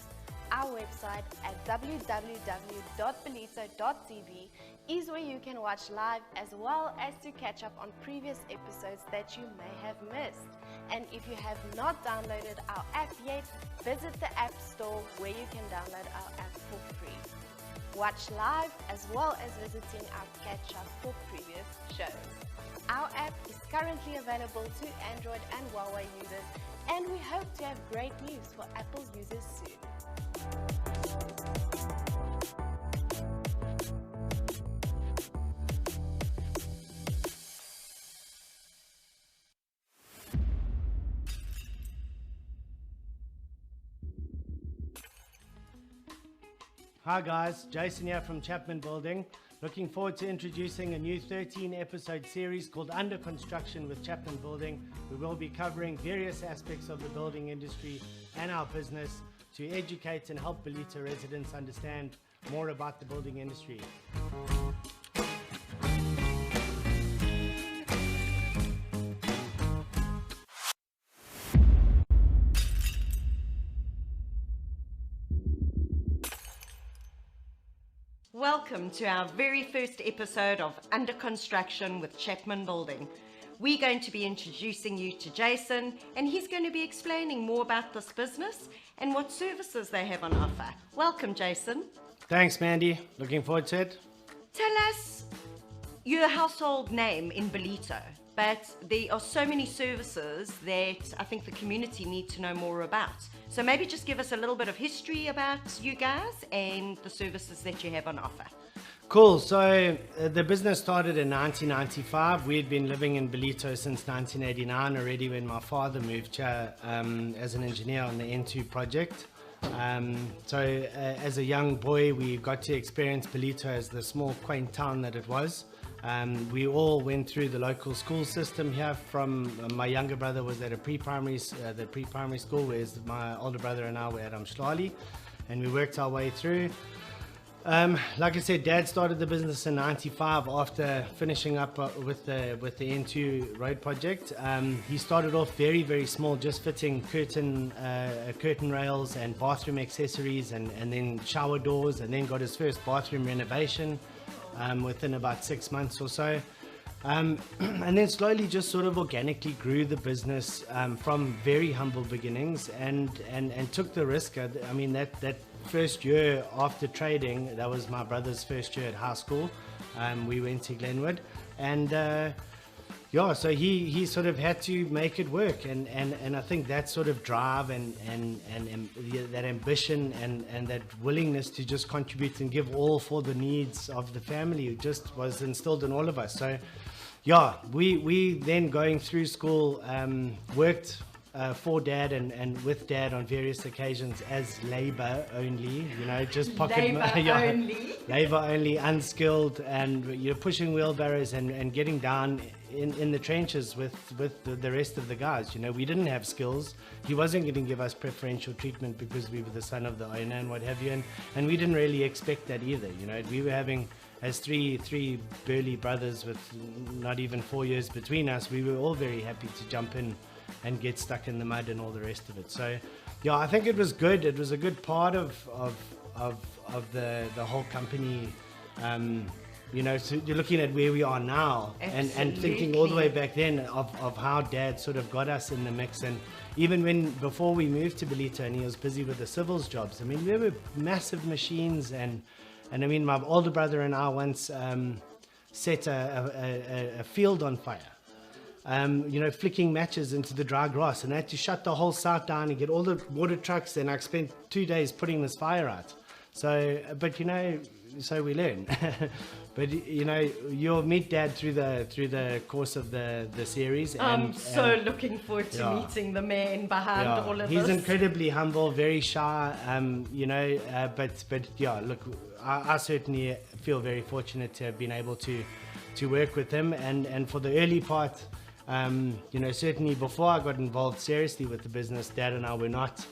Our website at www.ballito.tv is where you can watch live as well as to catch up on previous episodes that you may have missed. And if you have not downloaded our app yet, visit the App Store where you can download our app for free. Watch live as well as visiting our catch up for previous shows. Our app is currently available to Android and Huawei users, and we hope to have great news for Apple users soon. Hi guys, Jason here from Chapman Building. Looking forward to introducing a new 13-episode series called Under Construction with Chapman Building. We will be covering various aspects of the building industry and our business to educate and help Ballito residents understand more about the building industry. Welcome to our very first episode of Under Construction with Chapman Building. We're going to be introducing you to Jason, and he's going to be explaining more about this business and what services they have on offer. Welcome, Jason. Thanks, Mandy. Looking forward to it. Tell us, you're a household name in Ballito, but there are so many services that I think the community need to know more about. So maybe just give us a little bit of history about you guys and the services that you have on offer. Cool. So the business started in 1995. We had been living in Ballito since 1989 already when my father moved here as an engineer on the N2 project. As a young boy, we got to experience Ballito as the small, quaint town that it was. We all went through the local school system here. From my younger brother was at a pre-primary school, whereas my older brother and I were at Amshlali, and we worked our way through. Like I said, Dad started the business in '95 after finishing up with the N2 road project. He started off very, very small, just fitting curtain rails and bathroom accessories and then shower doors, and then got his first bathroom renovation within about 6 months or so. And then slowly just sort of organically grew the business from very humble beginnings and took the risk. I mean, that first year after trading, that was my brother's first year at high school. We went to Glenwood, and so he sort of had to make it work, and I think that sort of drive and that ambition and that willingness to just contribute and give all for the needs of the family just was instilled in all of us. So yeah, we then going through school worked for Dad and with Dad on various occasions as labor only, just pocket labor only, unskilled, and pushing wheelbarrows and getting down in the trenches with the rest of the guys. We didn't have skills. He wasn't going to give us preferential treatment because we were the son of the owner and what have you, and we didn't really expect that either. We were having, as three burly brothers with not even 4 years between us, we were all very happy to jump in and get stuck in the mud and all the rest of it. So yeah, I think it was good. It was a good part of the whole company. So you're looking at where we are now and thinking all the way back then of how Dad sort of got us in the mix. And even before we moved to Ballito and he was busy with the civils jobs, I mean, there were massive machines and I mean, my older brother and I once set a field on fire. Flicking matches into the dry grass, and I had to shut the whole site down and get all the water trucks, and I spent 2 days putting this fire out. So, but we learn. But you know, you'll meet Dad through the course of the series. I'm so looking forward to meeting the man behind all of He's this. incredibly humble, very shy, you know, but yeah, look, I certainly feel very fortunate to have been able to work with him, and for the early part, you know, certainly before I got involved seriously with the business, Dad and I were not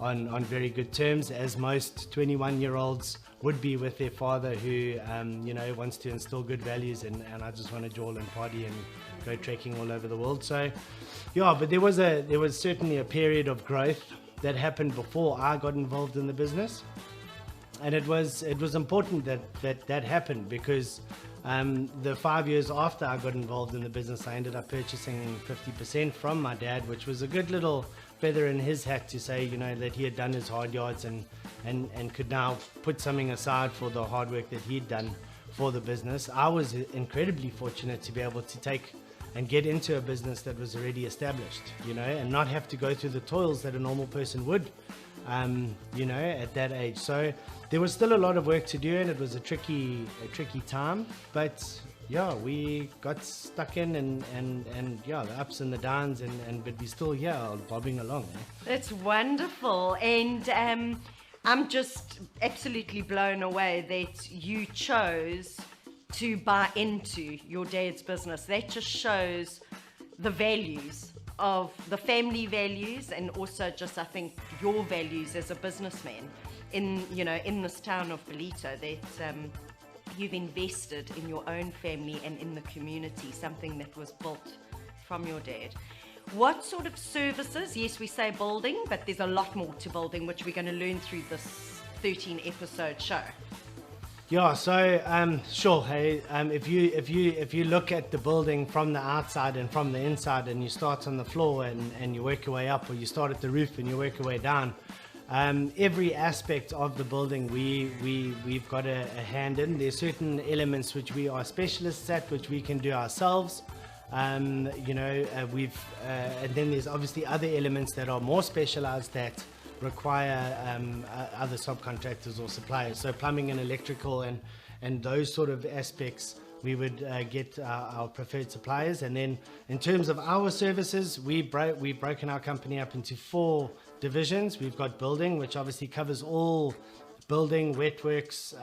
on very good terms, as most 21-year-olds would be with their father, who you know, wants to instill good values, and I just want to jawl and party and go trekking all over the world. So yeah, but there was certainly a period of growth that happened before I got involved in the business, and it was important that happened, because the 5 years after I got involved in the business, I ended up purchasing 50% from my dad, which was a good little feather in his hat to say, you know, that he had done his hard yards and could now put something aside for the hard work that he'd done for the business. I was incredibly fortunate to be able to take and get into a business that was already established, you know, and not have to go through the toils that a normal person would, you know, at that age. So there was still a lot of work to do, and it was a tricky time, but yeah, we got stuck in, and yeah, the ups and the downs, but we still here, bobbing along. That's wonderful, and I'm just absolutely blown away that you chose to buy into your dad's business. That just shows the values of the family values, and also just, I think, your values as a businessman in, you know, in this town of Ballito, that you've invested in your own family and in the community, something that was built from your dad. What sort of services? Yes, we say building, but there's a lot more to building, which we're going to learn through this 13-episode show. Yeah, so sure. Hey, if you look at the building from the outside and from the inside, and you start on the floor and you work your way up, or you start at the roof and you work your way down, every aspect of the building we've got a hand in. There's certain elements which we are specialists at, which we can do ourselves. You know, and then there's obviously other elements that are more specialized that require other subcontractors or suppliers. So plumbing and electrical and those sort of aspects, we would get our preferred suppliers. And then in terms of our services, we've broken our company up into 4 divisions. We've got building, which obviously covers all building, wet works,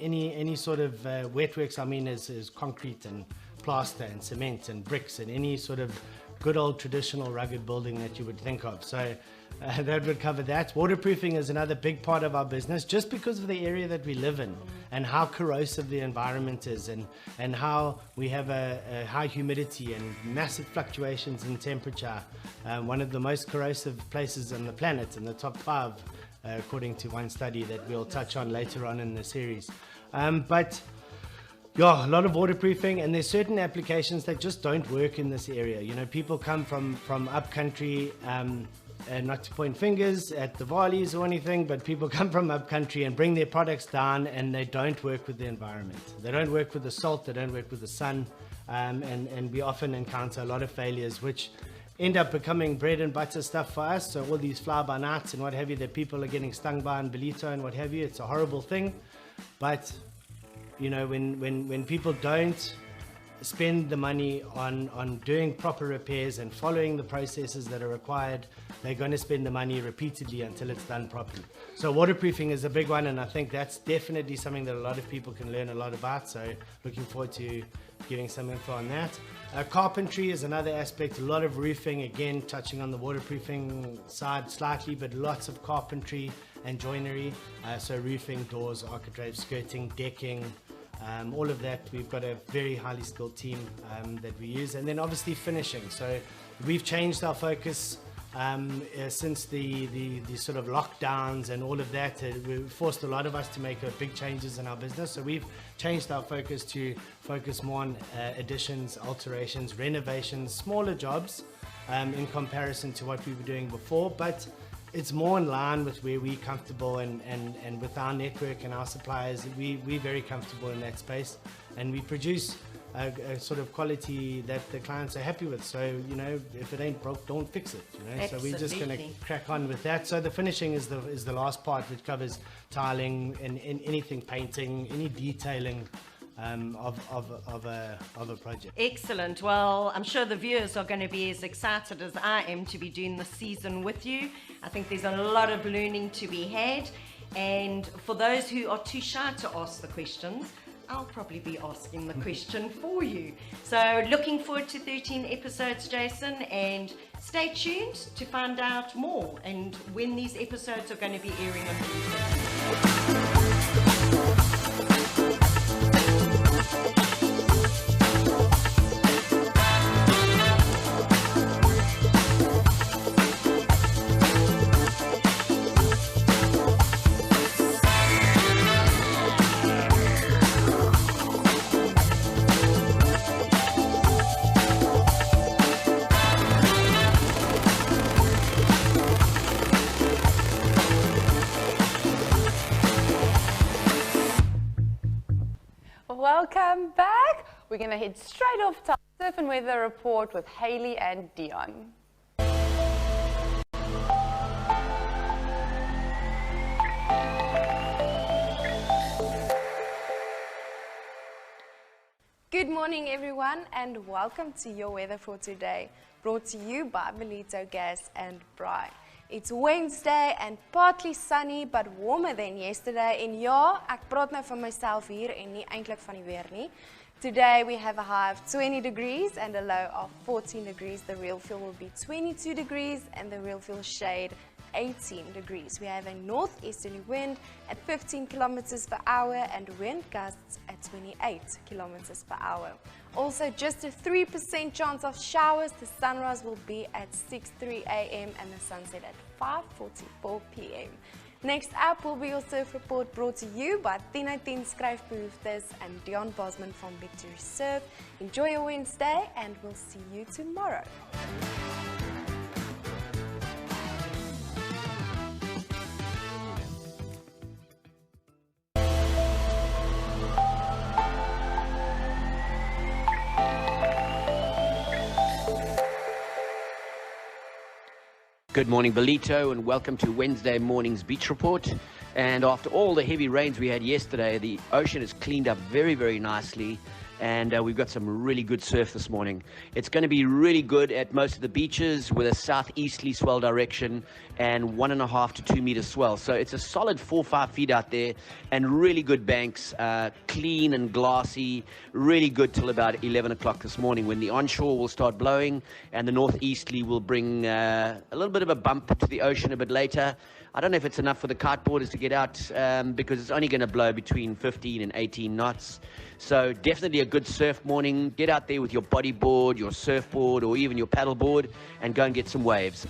any sort of wet works, I mean, is concrete and plaster and cement and bricks and any sort of good old traditional rugged building that you would think of. So that would cover that. Waterproofing is another big part of our business, just because of the area that we live in and how corrosive the environment is, and how we have a high humidity and massive fluctuations in temperature. One of the most corrosive places on the planet, in the top 5, according to one study that we'll touch on later on in the series. But yeah, a lot of waterproofing, and there's certain applications that just don't work in this area. You know, people come from up country, and not to point fingers at the Valleys or anything, but people come from up country and bring their products down, and they don't work with the environment. They don't work with the salt, they don't work with the sun, and we often encounter a lot of failures which end up becoming bread and butter stuff for us. So all these fly-by-nights and what have you that people are getting stung by in Ballito and what have you, it's a horrible thing. But you know, when people don't spend the money on doing proper repairs and following the processes that are required, they're going to spend the money repeatedly until it's done properly. So waterproofing is a big one, and I think that's definitely something that a lot of people can learn a lot about. So looking forward to giving some info on that. Carpentry is another aspect, a lot of roofing, again touching on the waterproofing side slightly, but lots of carpentry and joinery. So roofing, doors, architraves, skirting, decking, all of that. We've got a very highly skilled team that we use. And then obviously finishing. So we've changed our focus since the sort of lockdowns and all of that. We forced a lot of us to make big changes in our business. So we've changed our focus to focus more on additions, alterations, renovations, smaller jobs in comparison to what we were doing before. But it's more in line with where we're comfortable, and with our network and our suppliers, we're very comfortable in that space. and we produce a sort of quality that the clients are happy with. So, you know, if it ain't broke, don't fix it, you know. So we're just going to crack on with that. So the finishing is the last part, which covers tiling and anything, painting, any detailing of a project. Excellent. Well, I'm sure the viewers are going to be as excited as I am to be doing the season with you. I think there's a lot of learning to be had, and for those who are too shy to ask the questions, I'll probably be asking the question for you. So looking forward to 13 episodes, Jason, and stay tuned to find out more and when these episodes are going to be airing on Ballito. Welcome back. We're going to head straight off to our surf and weather report with Heili and Deon. Good morning everyone and welcome to your weather for today, brought to you by Ballito Gas and Braai. It's Wednesday and partly sunny but warmer than yesterday. En ja, ek praat nou van myself hier en nie eintlik van die weer nie. Today we have a high of 20 degrees and a low of 14 degrees. The real feel will be 22 degrees and the real feel shade 18 degrees. We have a northeasterly wind at 15 kilometers per hour and wind gusts at 28 kilometers per hour. Also, just a 3% chance of showers. The sunrise will be at 6:03 a.m. and the sunset at 5:44 p.m. Next up will be your surf report, brought to you by 10 skryfbehoeftes and Deon Bosman from Victory Surf. Enjoy your Wednesday and we'll see you tomorrow. Good morning, Ballito, and welcome to Wednesday morning's beach report. And after all the heavy rains we had yesterday, the ocean has cleaned up very, very nicely, and we've got some really good surf this morning. It's going to be really good at most of the beaches with a southeasterly swell direction and 1.5 to 2 meter swell. So it's a solid 4-5 feet out there and really good banks, clean and glassy, really good till about 11 o'clock this morning when the onshore will start blowing and the northeasterly will bring a little bit of a bump to the ocean a bit later. I don't know if it's enough for the kiteboarders to get out because it's only going to blow between 15 and 18 knots. So definitely a good surf morning. Get out there with your bodyboard, your surfboard, or even your paddleboard and go and get some waves.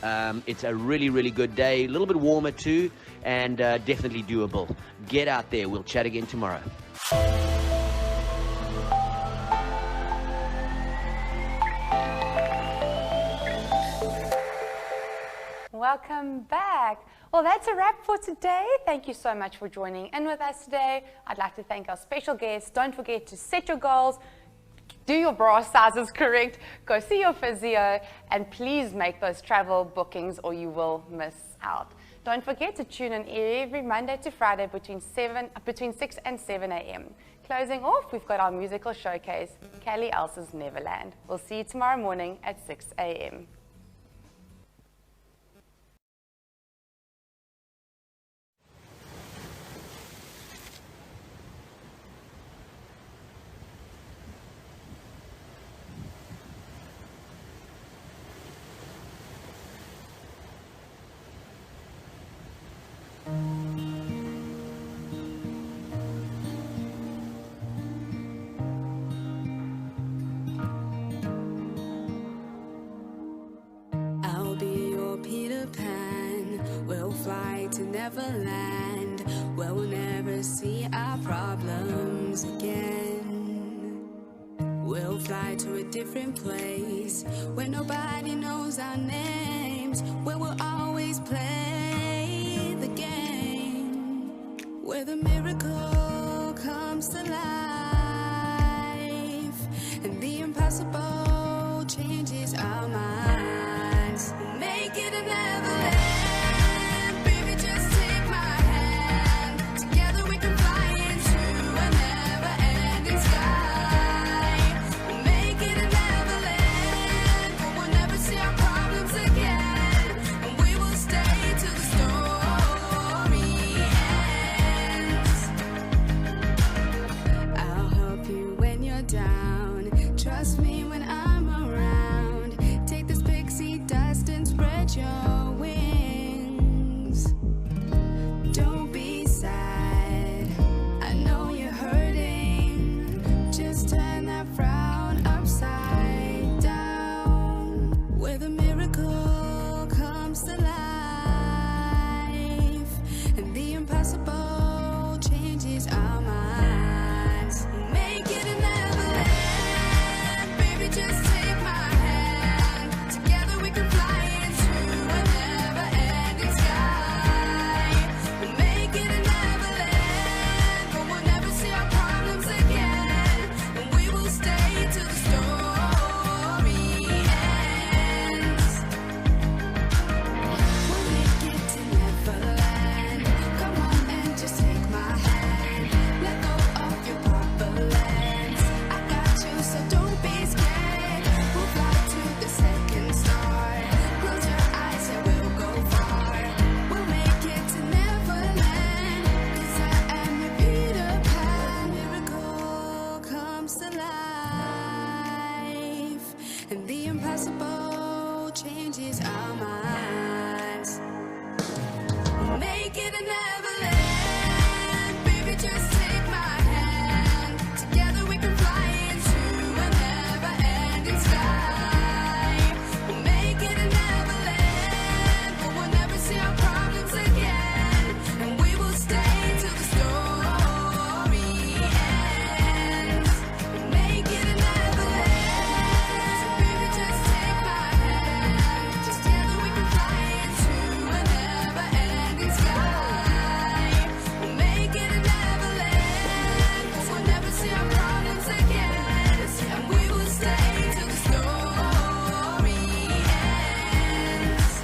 It's a really, really good day. A little bit warmer too, and definitely doable. Get out there. We'll chat again tomorrow. Welcome back. Well, that's a wrap for today. Thank you so much for joining in with us today. I'd like to thank our special guests. Don't forget to set your goals, do your bra sizes correct, go see your physio, and please make those travel bookings or you will miss out. Don't forget to tune in every Monday to Friday between 6 and 7 a.m. Closing off, we've got our musical showcase, Callie Elsa's Neverland. We'll see you tomorrow morning at 6 a.m. I'll be your Peter Pan. We'll fly to Neverland, where we'll never see our problems again. We'll fly to a different place where nobody knows our names, where we'll always play the game, where the miracle comes to life. spread your wings. Don't be sad, I know you're hurting. Just turn that frown upside down, where the miracle comes to life, and the impossible changes our minds. Make it a neverland, baby, just take my hand. Together we can fly into a never-ending sky. We'll make it a neverland, but we'll never see our problems again, and we will stay till the story ends. We'll make it to Neverland. Come on and just take my hand. Let go of your proper lands. I got you, so don't be scared. We'll fly to the second star. Close your eyes and we'll go far. We'll make it to Neverland, 'cause I am your Peter Pan. Miracle comes to life, and the impossible changes our minds. Make it a neverland, baby, just take my hand. Together we can fly into a never-ending sky. We'll make it a neverland, but we'll never see our problems again, and we will stay till the story ends. We'll make it a neverland, so baby, just take my hand. Just together we can fly into a never-ending sky. We'll make it a neverland, but we'll never see our problems again, and we will stay till the story ends.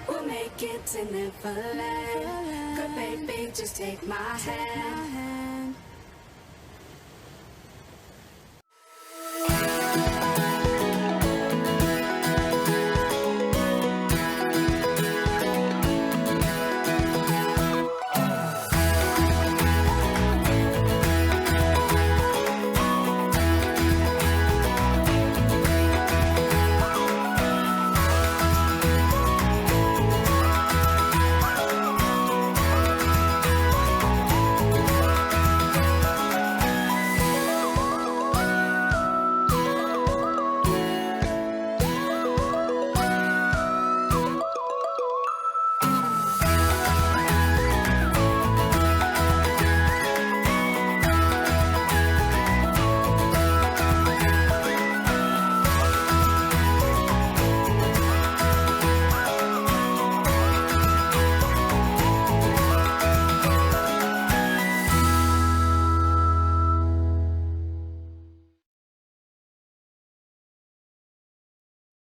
We'll make it to Neverland. Good baby, just take my hand.